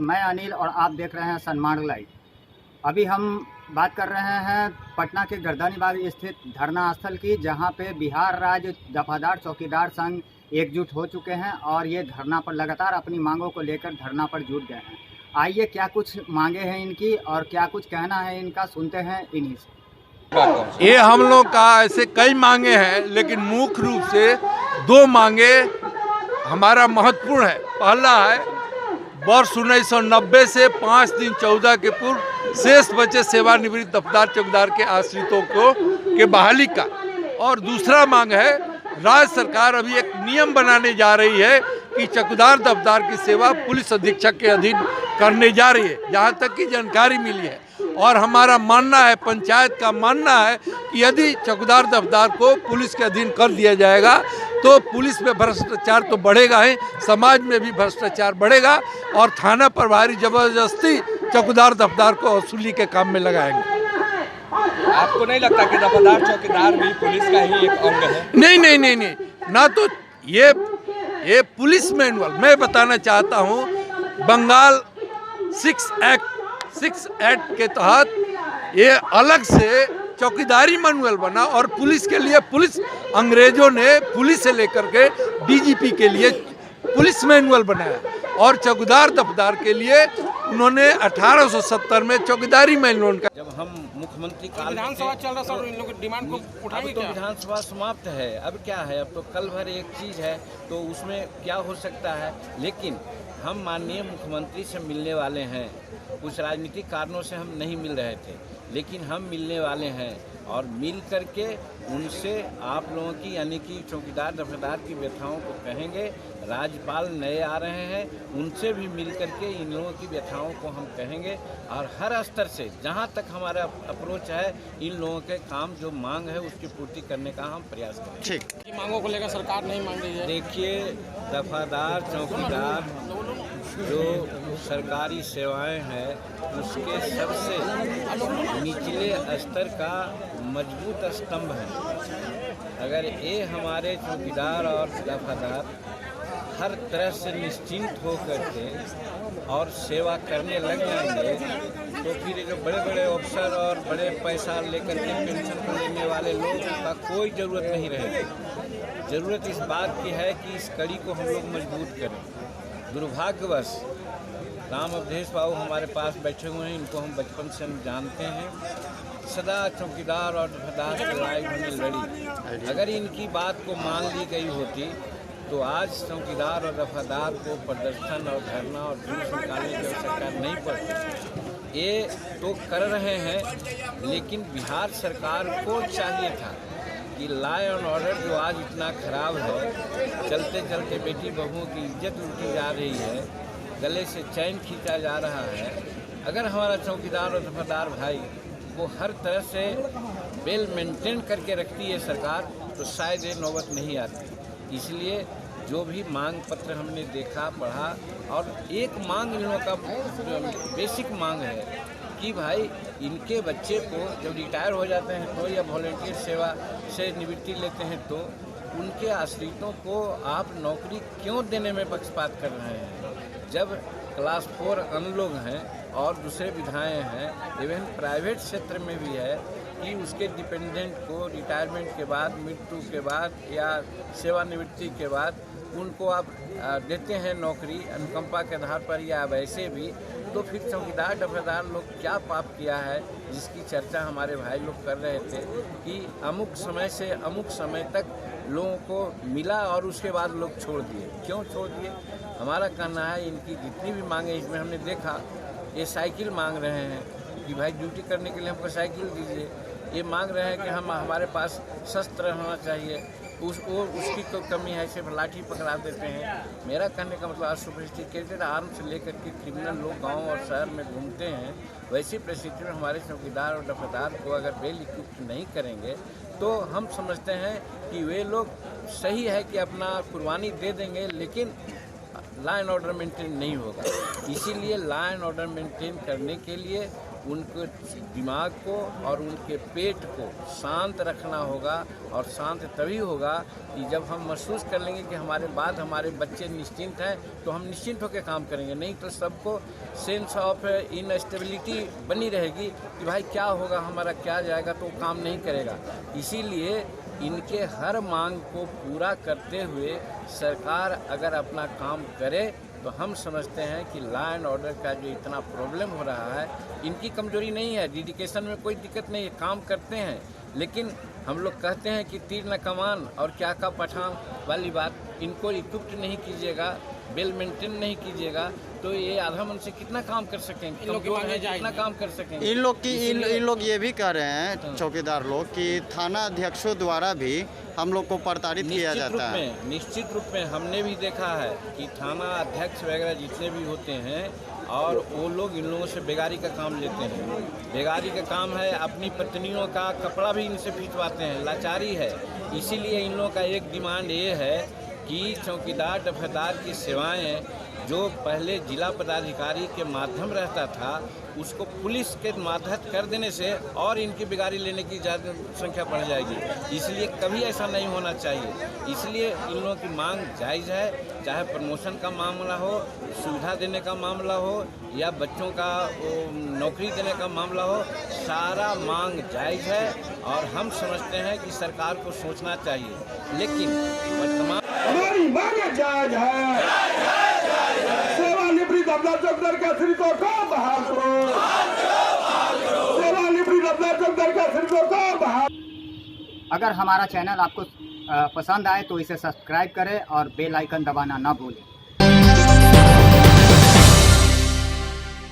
मैं अनिल और आप देख रहे हैं सनमार्ग लाइव। अभी हम बात कर रहे हैं पटना के गर्दनीबाग स्थित धरना स्थल की, जहां पे बिहार राज्य दफादार चौकीदार संघ एकजुट हो चुके हैं और ये धरना पर लगातार अपनी मांगों को लेकर धरना पर जुट गए हैं। आइए क्या कुछ मांगे हैं इनकी और क्या कुछ कहना है इनका, सुनते हैं इन्हीं से। ये हम लोग का ऐसे कई मांगे हैं, लेकिन मुख्य रूप से दो मांगे हमारा महत्वपूर्ण है। पहला है वर्ष 1990 से 5 दिन 14 के पूर्व शेष बचे सेवानिवृत्त दफदार चौकीदार के आश्रितों के बहाली का, और दूसरा मांग है राज्य सरकार अभी एक नियम बनाने जा रही है कि चौकीदार दफदार की सेवा पुलिस अधीक्षक के अधीन करने जा रही है, जहाँ तक की जानकारी मिली है। और हमारा मानना है, पंचायत का मानना है कि यदि चौकीदार दफदार को पुलिस के अधीन कर दिया जाएगा तो पुलिस में भ्रष्टाचार तो बढ़ेगा ही, समाज में भी भ्रष्टाचार बढ़ेगा और थाना प्रभारी जबरदस्ती चौकीदार दफदार को वसूली के काम में लगाएंगे। आपको नहीं लगता कि दफादार चौकीदार भी पुलिस का ही एक अंग है? नहीं, ना तो ये पुलिस मैनुअल, मैं बताना चाहता हूँ, बंगाल 6 एक्ट के तहत ये अलग से चौकीदारी मैनुअल बना और पुलिस के लिए अंग्रेजों ने पुलिस से लेकर के डीजीपी के लिए पुलिस मैनुअल बनाया, और चौकीदार दफदार के लिए उन्होंने 1870 में चौकीदारी मैनुअल का। जब हम मुख्यमंत्री विधानसभा चल रहा सर, इन लोगों डिमांड को उठाएंगे क्या? विधानसभा समाप्त है, अब क्या है, अब तो कल भर एक चीज है तो उसमें क्या हो सकता है। लेकिन हम माननीय मुख्यमंत्री से मिलने वाले हैं। कुछ राजनीतिक कारणों से हम नहीं मिल रहे थे, लेकिन हम मिलने वाले हैं और मिल करके उनसे आप लोगों की यानी कि चौकीदार दफादार की व्यथाओं को कहेंगे। राज्यपाल नए आ रहे हैं, उनसे भी मिल करके इन लोगों की व्यथाओं को हम कहेंगे और हर स्तर से जहां तक हमारा अप्रोच है, इन लोगों के काम जो मांग है उसकी पूर्ति करने का हम प्रयास करेंगे। ठीक, मांगों को लेकर सरकार नहीं मान रही है। देखिए, दफादार चौकीदार जो सरकारी सेवाएं हैं उसके सबसे निचले स्तर का मजबूत स्तंभ है। अगर ये हमारे चौकीदार और दफादार हर तरह से निश्चिंत होकर के और सेवा करने लग जाएंगे तो फिर जो बड़े बड़े अफसर और बड़े पैसा लेकर के पेंशन लेने वाले लोग का कोई ज़रूरत नहीं रहेगी। ज़रूरत इस बात की है कि इस कड़ी को हम लोग मजबूत करें। दुर्भाग्यवश राम अवधेश बाबू हमारे पास बैठे हुए हैं, इनको हम बचपन से हम जानते हैं। सदा चौकीदार और दफादार की लड़ाई हमने लड़ी। अगर इनकी बात को मान ली गई होती तो आज चौकीदार और दफादार को प्रदर्शन और धरना और जुलूस निकालने की आवश्यकता नहीं पड़ती। ये तो कर रहे हैं, लेकिन बिहार सरकार को चाहिए था कि लॉ एंड ऑर्डर जो आज इतना खराब है, चलते चलते बेटी बहुओं की इज्जत लूटी जा रही है, गले से चैन खींचा जा रहा है। अगर हमारा चौकीदार और दफादार भाई को हर तरह से वेल मेंटेन करके रखती है सरकार, तो शायद ये नौबत नहीं आती। इसलिए जो भी मांग पत्र हमने देखा पढ़ा, और एक मांग इन लोगों का बेसिक मांग है कि भाई इनके बच्चे को जब रिटायर हो जाते हैं तो या वॉलंटियर सेवा से निवृत्ति लेते हैं तो उनके आश्रितों को आप नौकरी क्यों देने में पक्षपात कर रहे हैं। जब क्लास 4 अन्य लोग हैं और दूसरे विधाएँ हैं, इवन प्राइवेट क्षेत्र में भी है कि उसके डिपेंडेंट को रिटायरमेंट के बाद, मृत्यु के बाद या सेवानिवृत्ति के बाद उनको आप देते हैं नौकरी अनुकंपा के आधार पर या वैसे भी, तो फिर चौकीदार दफादार लोग क्या पाप किया है जिसकी चर्चा हमारे भाई लोग कर रहे थे कि अमुक समय से अमुक समय तक लोगों को मिला और उसके बाद लोग छोड़ दिए। क्यों छोड़ दिए? हमारा कहना है इनकी जितनी भी मांगे, इसमें हमने देखा ये साइकिल मांग रहे हैं कि भाई ड्यूटी करने के लिए हमको साइकिल दीजिए। ये मांग रहे हैं कि हमारे पास शस्त्र होना चाहिए, उसकी तो कमी है, सिर्फ लाठी पकड़ा देते हैं। मेरा कहने का मतलब सोफिस्टिकेटेड आर्म से लेकर के क्रिमिनल लोग गांव और शहर में घूमते हैं। वैसी परिस्थिति में हमारे चौकीदार और दफादार को अगर वेल इक्विप्ड नहीं करेंगे तो हम समझते हैं कि वे लोग सही है कि अपना कुर्बानी दे देंगे, लेकिन लॉ एंड ऑर्डर मेंटेन नहीं होगा। इसीलिए लॉ एंड ऑर्डर मेंटेन करने के लिए उनके दिमाग को और उनके पेट को शांत रखना होगा। और शांत तभी होगा कि जब हम महसूस कर लेंगे कि हमारे बाद हमारे बच्चे निश्चिंत हैं, तो हम निश्चिंत होकर काम करेंगे। नहीं तो सबको सेंस ऑफ इनस्टेबिलिटी बनी रहेगी कि भाई क्या होगा, हमारा क्या जाएगा, तो काम नहीं करेगा। इसीलिए इनके हर मांग को पूरा करते हुए सरकार अगर अपना काम करे तो हम समझते हैं कि लॉ एंड ऑर्डर का जो इतना प्रॉब्लम हो रहा है, इनकी कमजोरी नहीं है। डेडिकेशन में कोई दिक्कत नहीं है, काम करते हैं। लेकिन हम लोग कहते हैं कि तीर न कमान और क्या का पठान वाली बात, इनको इक्विप्ड नहीं कीजिएगा, वेल मेंटेन नहीं कीजिएगा, तो ये आधा मन से कितना काम कर सकेंगे, कितना काम कर सकेंगे। इन लोग ये भी कह रहे हैं चौकीदार लोग कि थाना अध्यक्षों द्वारा भी हम लोग को प्रताड़ित किया जाता है। निश्चित रूप में हमने भी देखा है कि थाना अध्यक्ष वगैरह जितने भी होते हैं, और वो लोग इन लोगों से बेगारी का काम लेते हैं। बेगारी का काम है, अपनी पत्नियों का कपड़ा भी इनसे खींचवाते हैं, लाचारी है। इसीलिए इन लोगों का एक डिमांड ये है कि चौकीदार दफादार की सेवाएं जो पहले जिला पदाधिकारी के माध्यम रहता था, उसको पुलिस के माध्यम कर देने से और इनकी बेगारी लेने की ज़्यादा संख्या बढ़ जाएगी। इसलिए कभी ऐसा नहीं होना चाहिए। इसलिए इन लोगों की मांग जायज़ है, चाहे प्रमोशन का मामला हो, सुविधा देने का मामला हो, या बच्चों का नौकरी देने का मामला हो, सारा मांग जायज़ है। और हम समझते हैं कि सरकार को सोचना चाहिए। लेकिन वर्तमान हमारी मांगे जायज है। सेवानिवृत्त दफदार चौकीदार के अतिरिक्तों को बहाल करो। सेवानिवृत्त दफदार चौकीदार के अतिरिक्तों को बहाल। अगर हमारा चैनल आपको पसंद आए तो इसे सब्सक्राइब करें और बेल आइकन दबाना ना भूलें।